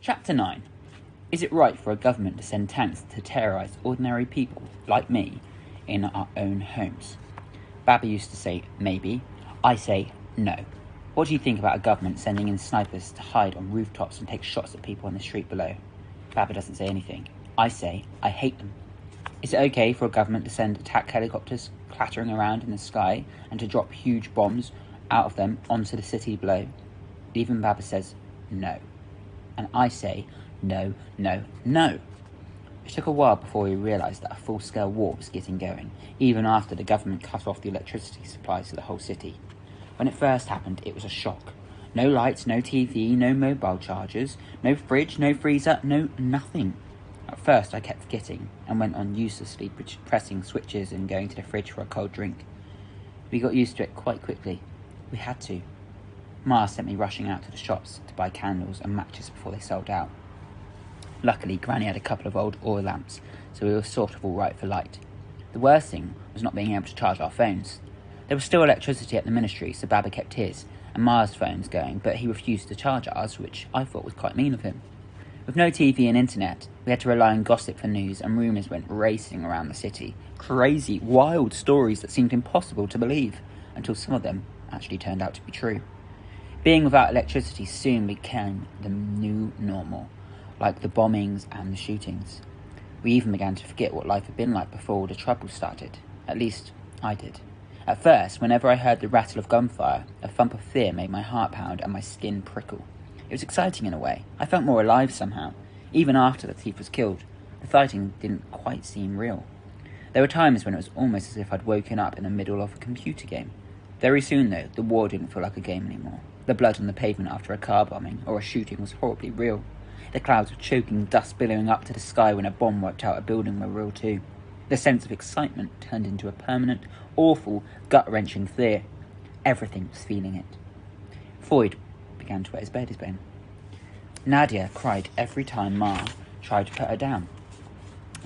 Chapter 9. Is it right for a government to send tanks to terrorise ordinary people, like me, in our own homes? Baba used to say, maybe. I say, no. What do you think about a government sending in snipers to hide on rooftops and take shots at people on the street below? Baba doesn't say anything. I say, I hate them. Is it okay for a government to send attack helicopters clattering around in the sky and to drop huge bombs out of them onto the city below? Even Baba says, no. And I say, no, no, no. It took a while before we realised that a full-scale war was getting going, even after the government cut off the electricity supplies to the whole city. When it first happened, it was a shock. No lights, no TV, no mobile chargers, no fridge, no freezer, no nothing. At first I kept forgetting and went on uselessly pressing switches and going to the fridge for a cold drink. We got used to it quite quickly. We had to. Ma sent me rushing out to the shops to buy candles and matches before they sold out. Luckily, Granny had a couple of old oil lamps, so we were sort of all right for light. The worst thing was not being able to charge our phones. There was still electricity at the ministry, so Baba kept his and Ma's phones going, but he refused to charge ours, which I thought was quite mean of him. With no TV and internet, we had to rely on gossip for news, and rumours went racing around the city. Crazy, wild stories that seemed impossible to believe, until some of them actually turned out to be true. Being without electricity soon became the new normal, like the bombings and the shootings. We even began to forget what life had been like before all the trouble started. At least, I did. At first, whenever I heard the rattle of gunfire, a thump of fear made my heart pound and my skin prickle. It was exciting in a way. I felt more alive somehow. Even after the thief was killed, the fighting didn't quite seem real. There were times when it was almost as if I'd woken up in the middle of a computer game. Very soon, though, the war didn't feel like a game anymore. The blood on the pavement after a car bombing or a shooting was horribly real. The clouds of choking dust billowing up to the sky when a bomb wiped out a building were real too. The sense of excitement turned into a permanent, awful, gut-wrenching fear. Everything was feeling it. Floyd began to wet his bed again. Nadia cried every time Ma tried to put her down.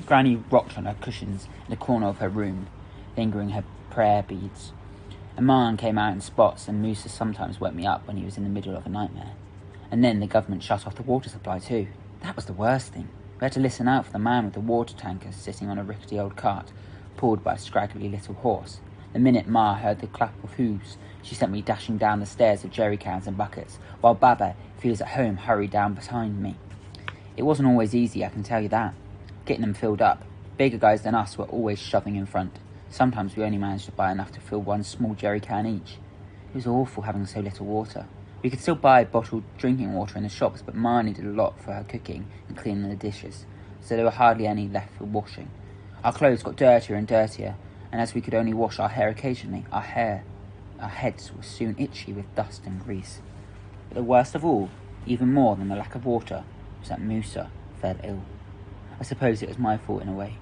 Granny rocked on her cushions in the corner of her room, fingering her prayer beads. Aman came out in spots, and Musa sometimes woke me up when he was in the middle of a nightmare. And then the government shut off the water supply too. That was the worst thing. We had to listen out for the man with the water tanker sitting on a rickety old cart, pulled by a scraggly little horse. The minute Ma heard the clap of hooves, she sent me dashing down the stairs with jerry cans and buckets, while Baba, if he was at home, hurried down behind me. It wasn't always easy, I can tell you that. Getting them filled up. Bigger guys than us were always shoving in front. Sometimes we only managed to buy enough to fill one small jerry can each. It was awful having so little water. We could still buy bottled drinking water in the shops, but Ma needed a lot for her cooking and cleaning the dishes, so there were hardly any left for washing. Our clothes got dirtier and dirtier, and as we could only wash our hair occasionally, our heads were soon itchy with dust and grease. But the worst of all, even more than the lack of water, was that Musa fell ill. I suppose it was my fault in a way,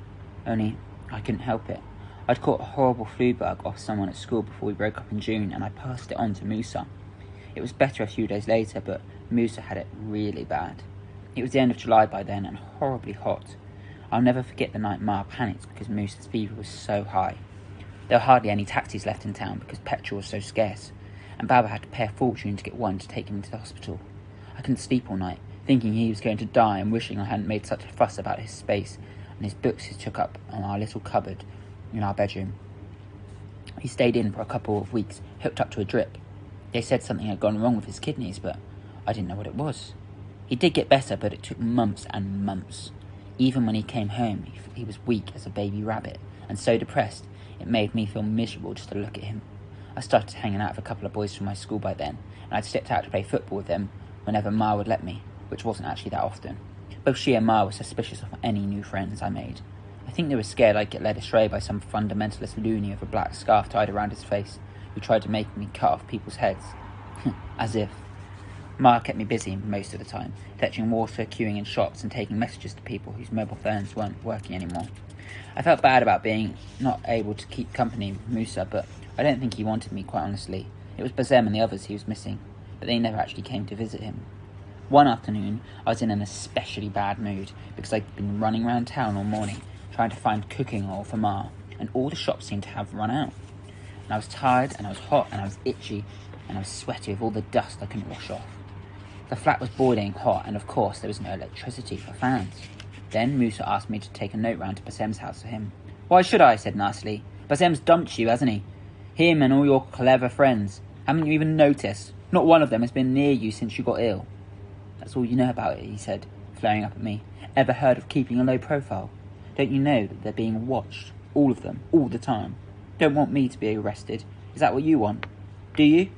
only I couldn't help it. I'd caught a horrible flu bug off someone at school before we broke up in June, and I passed it on to Musa. It was better a few days later, but Musa had it really bad. It was the end of July by then and horribly hot. I'll never forget the night Ma panicked because Musa's fever was so high. There were hardly any taxis left in town because petrol was so scarce, and Baba had to pay a fortune to get one to take him to the hospital. I couldn't sleep all night, thinking he was going to die and wishing I hadn't made such a fuss about his space and his books he took up on our little cupboard in our bedroom. He stayed in for a couple of weeks, hooked up to a drip. They said something had gone wrong with his kidneys, but I didn't know what it was. He did get better, but it took months and months. Even when he came home, he was weak as a baby rabbit, and so depressed, it made me feel miserable just to look at him. I started hanging out with a couple of boys from my school by then, and I'd stepped out to play football with them whenever Ma would let me, which wasn't actually that often. Both she and Ma were suspicious of any new friends I made. I think they were scared I'd get led astray by some fundamentalist loony with a black scarf tied around his face, who tried to make me cut off people's heads. As if. Ma kept me busy most of the time, fetching water, queuing in shops, and taking messages to people whose mobile phones weren't working anymore. I felt bad about being not able to keep company with Musa, but I don't think he wanted me, quite honestly. It was Bazem and the others he was missing, but they never actually came to visit him. One afternoon, I was in an especially bad mood because I'd been running around town all morning trying to find cooking oil for Ma, and all the shops seemed to have run out. And I was tired, and I was hot, and I was itchy, and I was sweaty with all the dust I couldn't wash off. The flat was boiling hot, and of course there was no electricity for fans. Then Musa asked me to take a note round to Basem's house for him. Why should I? I said nastily. Basem's dumped you, hasn't he? Him and all your clever friends. Haven't you even noticed? Not one of them has been near you since you got ill. That's all you know about it, he said, flaring up at me. Ever heard of keeping a low profile? Don't you know that they're being watched? All of them, all the time. Don't want me to be arrested. Is that what you want? Do you?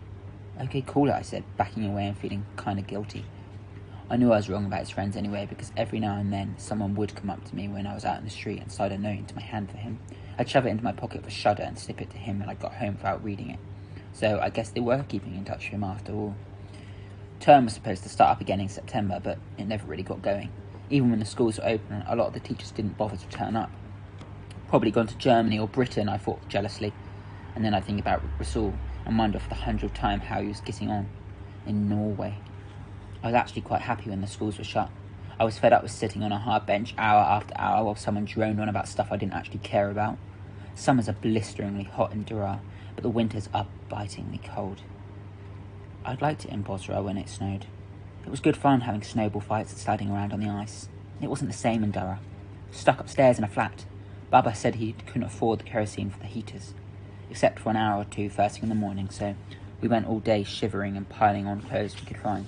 Okay, call it, I said, backing away and feeling kind of guilty. I knew I was wrong about his friends anyway, because every now and then someone would come up to me when I was out in the street and slide a note into my hand for him. I'd shove it into my pocket with a shudder and slip it to him when I got home without reading it. So I guess they were keeping in touch with him after all. Term was supposed to start up again in September, but it never really got going. Even when the schools were open, a lot of the teachers didn't bother to turn up. Probably gone to Germany or Britain, I thought jealously. And then I'd think about Rasul and wonder for the 100th time how he was getting on in Norway. I was actually quite happy when the schools were shut. I was fed up with sitting on a hard bench hour after hour while someone droned on about stuff I didn't actually care about. Summers are blisteringly hot in Durar, but the winters are bitingly cold. I'd liked it in Bosra when it snowed. It was good fun having snowball fights and sliding around on the ice. It wasn't the same in Durra. Stuck upstairs in a flat, Baba said he couldn't afford the kerosene for the heaters, except for an hour or two first thing in the morning, so we went all day shivering and piling on clothes we could find.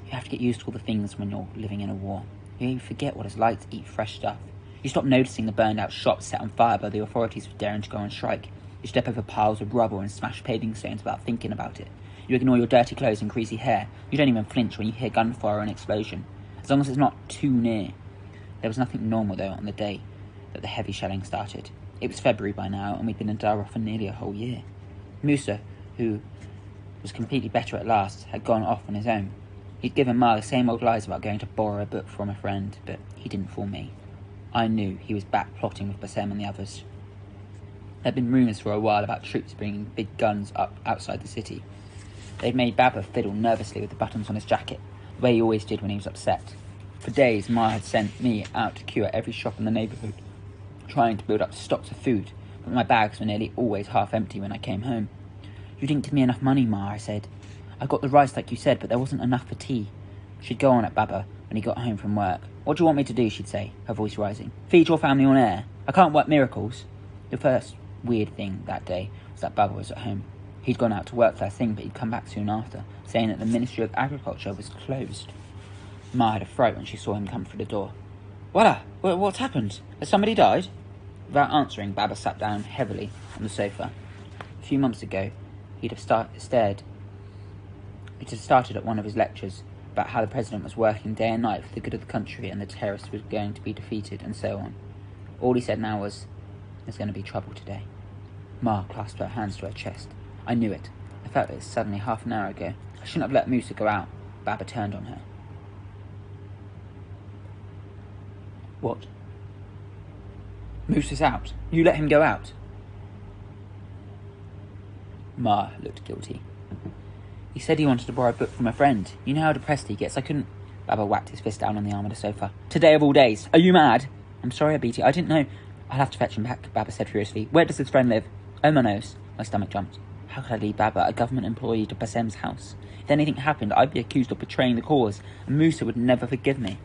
You have to get used to all the things when you're living in a war. You forget what it's like to eat fresh stuff. You stop noticing the burned-out shops set on fire by the authorities for daring to go on strike. You step over piles of rubble and smash paving stones without thinking about it. You ignore your dirty clothes and greasy hair. You don't even flinch when you hear gunfire or an explosion, as long as it's not too near. There was nothing normal, though, on the day that the heavy shelling started. It was February by now, and we'd been in Dara for nearly a whole year. Musa, who was completely better at last, had gone off on his own. He'd given Ma the same old lies about going to borrow a book from a friend, but he didn't fool me. I knew he was back plotting with Basem and the others. There'd been rumours for a while about troops bringing big guns up outside the city. They'd made Baba fiddle nervously with the buttons on his jacket, the way he always did when he was upset. For days, Ma had sent me out to queue at every shop in the neighbourhood, trying to build up stocks of food, but my bags were nearly always half empty when I came home. You didn't give me enough money, Ma, I said. I got the rice like you said, but there wasn't enough for tea. She'd go on at Baba when he got home from work. What do you want me to do, she'd say, her voice rising. Feed your family on air? I can't work miracles. The first weird thing that day was that Baba was at home. He'd gone out to work first thing, but he'd come back soon after, saying that the Ministry of Agriculture was closed. Ma had a fright when she saw him come through the door. What's happened? Has somebody died? Without answering, Baba sat down heavily on the sofa. A few months ago, he'd have started at one of his lectures about how the president was working day and night for the good of the country and the terrorists were going to be defeated and so on. All he said now was, there's going to be trouble today. Ma clasped her hands to her chest. I knew it. I felt it suddenly half an hour ago. I shouldn't have let Musa go out. Baba turned on her. What? Musa's out. You let him go out? Ma looked guilty. He said he wanted to borrow a book from a friend. You know how depressed he gets. I couldn't... Baba whacked his fist down on the arm of the sofa. Today of all days. Are you mad? I'm sorry, Abiti. I didn't know. I'll have to fetch him back, Baba said furiously. Where does his friend live? Oma knows. My stomach jumped. How could I leave Baba, a government employee, to Basem's house? If anything happened, I'd be accused of betraying the cause, and Musa would never forgive me.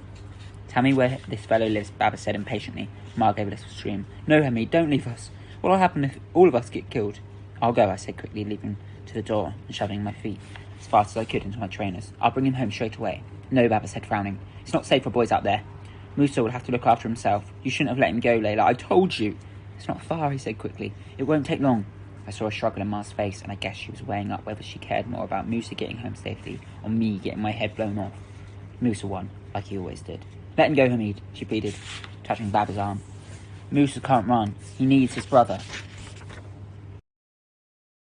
Tell me where this fellow lives, Baba said impatiently. Ma gave a little scream. No, Hamid, don't leave us. What'll happen if all of us get killed? I'll go, I said quickly, leaping to the door and shoving my feet as fast as I could into my trainers. I'll bring him home straight away. No, Baba said, frowning. It's not safe for boys out there. Musa will have to look after himself. You shouldn't have let him go, Layla. I told you. It's not far, he said quickly. It won't take long. I saw a struggle in Ma's face, and I guessed she was weighing up whether she cared more about Musa getting home safely or me getting my head blown off. Musa won, like he always did. Let him go, Hamid, she pleaded, touching Baba's arm. Musa can't run. He needs his brother.